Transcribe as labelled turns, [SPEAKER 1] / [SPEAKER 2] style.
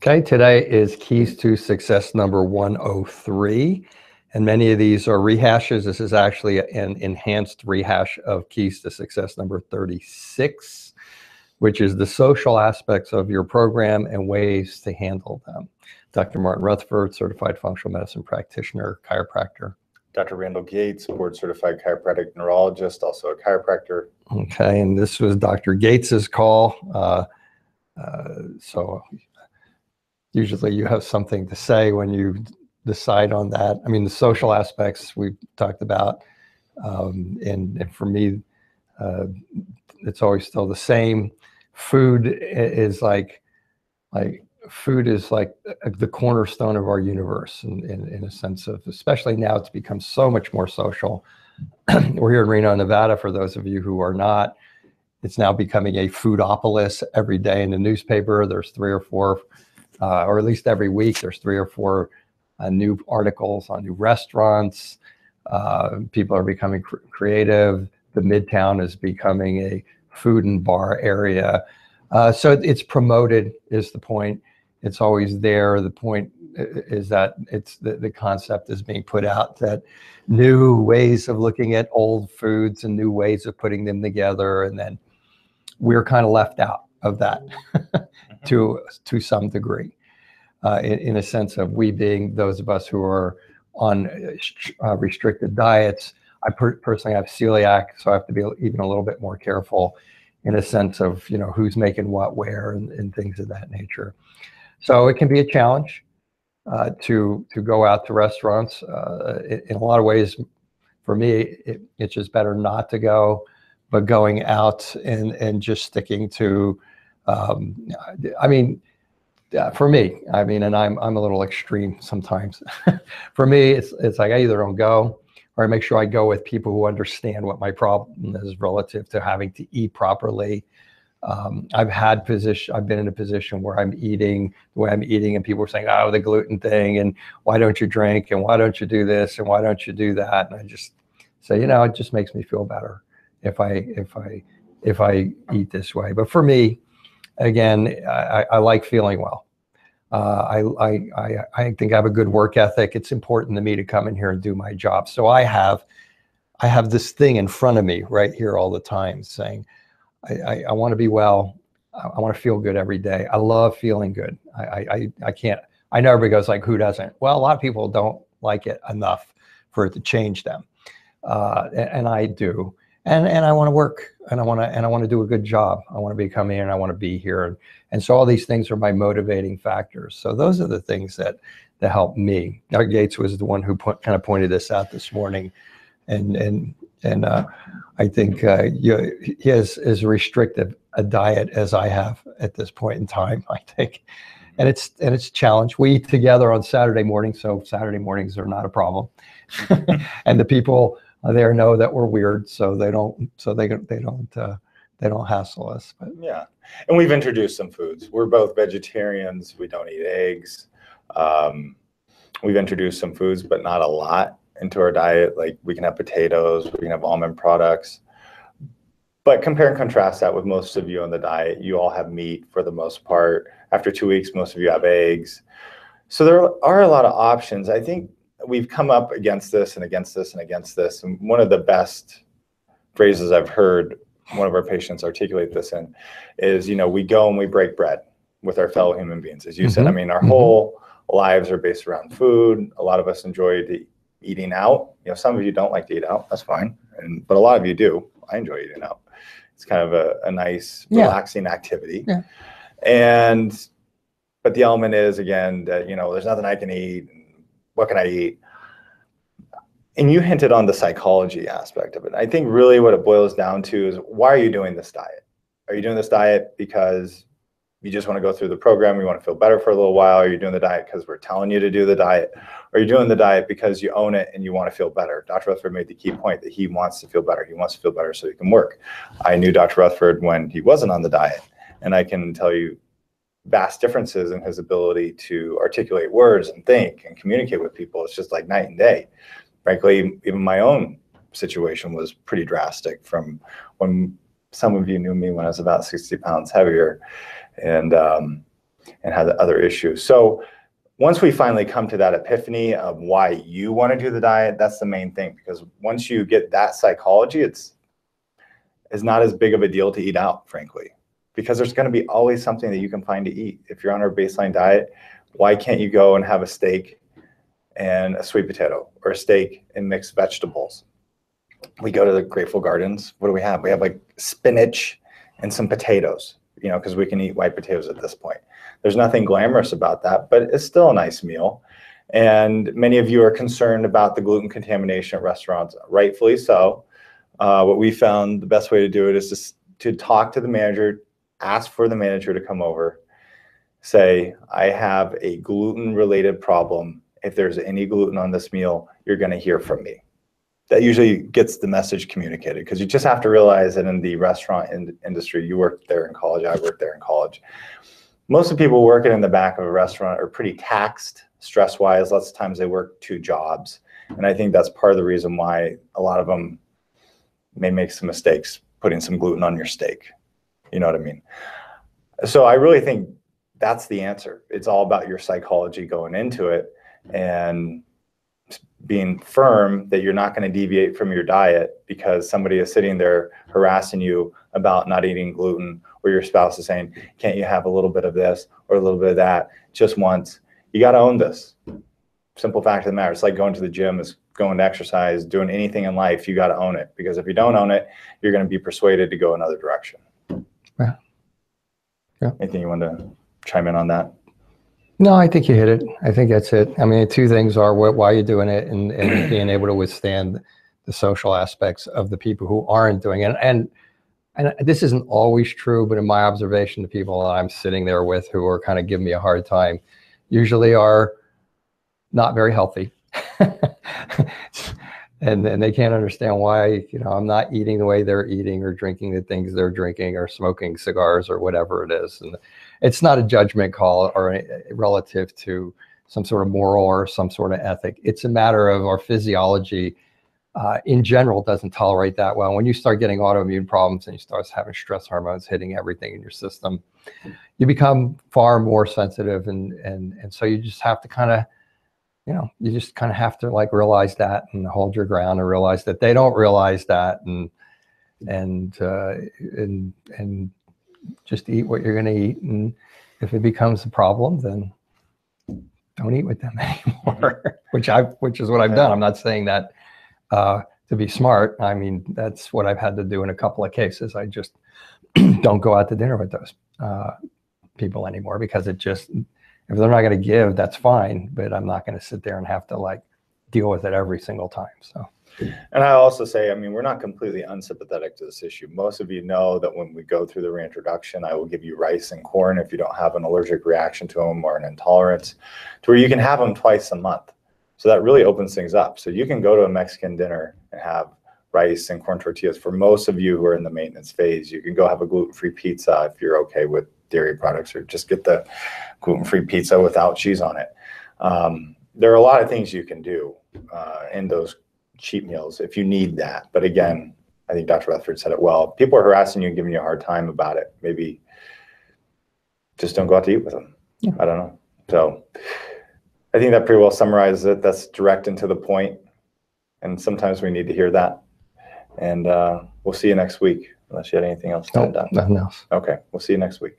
[SPEAKER 1] Okay, today is Keys to Success number 103, and many of these are rehashes. This is actually an enhanced rehash of Keys to Success number 36, which is the social aspects of your program and ways to handle them. Dr. Martin Rutherford, certified functional medicine practitioner, chiropractor.
[SPEAKER 2] Dr. Randall Gates, board certified chiropractic neurologist, also a chiropractor.
[SPEAKER 1] Okay, and this was Dr. Gates's call. So usually you have something to say when you decide on that. I mean, the social aspects we've talked about, and for me, it's always still the same. Food is like the cornerstone of our universe in a sense of, especially now it's become so much more social. We're here in Reno, Nevada, for those of you who are not. It's now becoming a foodopolis. Every day in the newspaper, there's 3 or 4, or at least every week, there's 3 or 4 new articles on new restaurants. People are becoming creative. The Midtown is becoming a food and bar area. So it's promoted is the point. It's always there. The point is that it's the concept is being put out that new ways of looking at old foods and new ways of putting them together. And then we're kind of left out of that to some degree, in a sense of we being those of us who are on restricted diets. I personally have celiac, so I have to be even a little bit more careful in a sense of, you know, who's making what where and things of that nature. So it can be a challenge to go out to restaurants. In a lot of ways, for me, it's just better not to go, but going out and just sticking to, I mean, for me, I mean, and I'm a little extreme sometimes. For me, it's like I either don't go or I make sure I go with people who understand what my problem is relative to having to eat properly. I've been in a position where I'm eating the way I'm eating, and people are saying, "Oh, the gluten thing, and why don't you drink, and why don't you do this, and why don't you do that?" And I just say, you know, it just makes me feel better if I eat this way. But for me, again, I like feeling well. I think I have a good work ethic. It's important to me to come in here and do my job. So I have this thing in front of me right here all the time saying, I want to be well. I want to feel good every day. I love feeling good. I can't, I know everybody goes like, who doesn't? Well, a lot of people don't like it enough for it to change them. And I do. And I want to work, and I want to do a good job. I want to be coming here and I want to be here. And so all these things are my motivating factors. So those are the things that help me. Dr. Gates was the one who kind of pointed this out this morning. And I think he has as restrictive a diet as I have at this point in time, I think. And it's a challenge. We eat together on Saturday morning, so Saturday mornings are not a problem. And the people there know that we're weird, so they don't hassle us. But
[SPEAKER 2] yeah, and we've introduced some foods. We're both vegetarians. We don't eat eggs. We've introduced some foods, but not a lot into our diet. Like we can have potatoes, we can have almond products. But compare and contrast that with most of you on the diet. You all have meat for the most part. After 2 weeks, most of you have eggs. So there are a lot of options. I think we've come up against this and against this and against this. And one of the best phrases I've heard one of our patients articulate this in is, you know, we go and we break bread with our fellow human beings. As you said, I mean, our whole lives are based around food. A lot of us enjoy eating out. You know, some of you don't like to eat out. That's fine. But a lot of you do. I enjoy eating out. It's kind of a nice, relaxing activity. Yeah. But the element is, again, that, you know, there's nothing I can eat. What can I eat? And you hinted on the psychology aspect of it. I think really what it boils down to is, why are you doing this diet? Are you doing this diet because you just want to go through the program, you want to feel better for a little while? Are you doing the diet because we're telling you to do the diet? Or are you doing the diet because you own it and you want to feel better? Dr. Rutherford made the key point that he wants to feel better. He wants to feel better so he can work. I knew Dr. Rutherford when he wasn't on the diet, and I can tell you vast differences in his ability to articulate words and think and communicate with people. It's just like night and day. Frankly, even my own situation was pretty drastic from when some of you knew me when I was about 60 pounds heavier. And and has other issues. So once we finally come to that epiphany of why you want to do the diet, that's the main thing, because once you get that psychology, it's not as big of a deal to eat out, frankly, because there's going to be always something that you can find to eat. If you're on a baseline diet, why can't you go and have a steak and a sweet potato, or a steak and mixed vegetables? We go to the Grateful Gardens. What do we have? We have like spinach and some potatoes, you know, because we can eat white potatoes at this point. There's nothing glamorous about that, but it's still a nice meal. And many of you are concerned about the gluten contamination at restaurants, rightfully so. What we found the best way to do it is just to talk to the manager, ask for the manager to come over, say, I have a gluten-related problem. If there's any gluten on this meal, you're going to hear from me. That usually gets the message communicated, because you just have to realize that in the restaurant industry, you worked there in college, I worked there in college. Most of the people working in the back of a restaurant are pretty taxed stress-wise. Lots of times they work 2 jobs. And I think that's part of the reason why a lot of them may make some mistakes putting some gluten on your steak. You know what I mean? So I really think that's the answer. It's all about your psychology going into it, and being firm that you're not going to deviate from your diet because somebody is sitting there harassing you about not eating gluten, or your spouse is saying, can't you have a little bit of this or a little bit of that just once? You got to own this. Simple fact of the matter. It's like going to the gym, is going to exercise, doing anything in life. You got to own it, because if you don't own it, you're going to be persuaded to go another direction.
[SPEAKER 1] Yeah. Yeah.
[SPEAKER 2] Anything you want to chime in on that?
[SPEAKER 1] No, I think you hit it. I think that's it. I mean, 2 things are why you're doing it, and being able to withstand the social aspects of the people who aren't doing it. And this isn't always true, but in my observation, the people that I'm sitting there with who are kind of giving me a hard time usually are not very healthy. and they can't understand why, you know, I'm not eating the way they're eating, or drinking the things they're drinking, or smoking cigars, or whatever it is. And it's not a judgment call or relative to some sort of moral or some sort of ethic. It's a matter of our physiology in general doesn't tolerate that well. When you start getting autoimmune problems and you start having stress hormones hitting everything in your system, you become far more sensitive. And so you just have to kind of, you know, you just kind of have to like realize that, and hold your ground, and realize that they don't realize that, and just eat what you're going to eat. And if it becomes a problem, then don't eat with them anymore, which is what I've done. I'm not saying that to be smart. I mean, that's what I've had to do in a couple of cases. I just don't go out to dinner with those people anymore, because it just, if they're not going to give, that's fine, but I'm not going to sit there and have to like deal with it every single time. So.
[SPEAKER 2] And I also say, I mean, we're not completely unsympathetic to this issue. Most of you know that when we go through the reintroduction, I will give you rice and corn if you don't have an allergic reaction to them or an intolerance, to where you can have them twice a month. So that really opens things up. So you can go to a Mexican dinner and have rice and corn tortillas. For most of you who are in the maintenance phase, you can go have a gluten-free pizza if you're okay with dairy products, or just get the gluten-free pizza without cheese on it. There are a lot of things you can do in those cheat meals if you need that. But again, I think Dr. Rutherford said it well. People are harassing you and giving you a hard time about it. Maybe just don't go out to eat with them. Yeah. I don't know. So I think that pretty well summarizes it. That's direct and to the point. And sometimes we need to hear that. And we'll see you next week, unless you had anything else to add.
[SPEAKER 1] Nothing else.
[SPEAKER 2] Okay, we'll see you next week.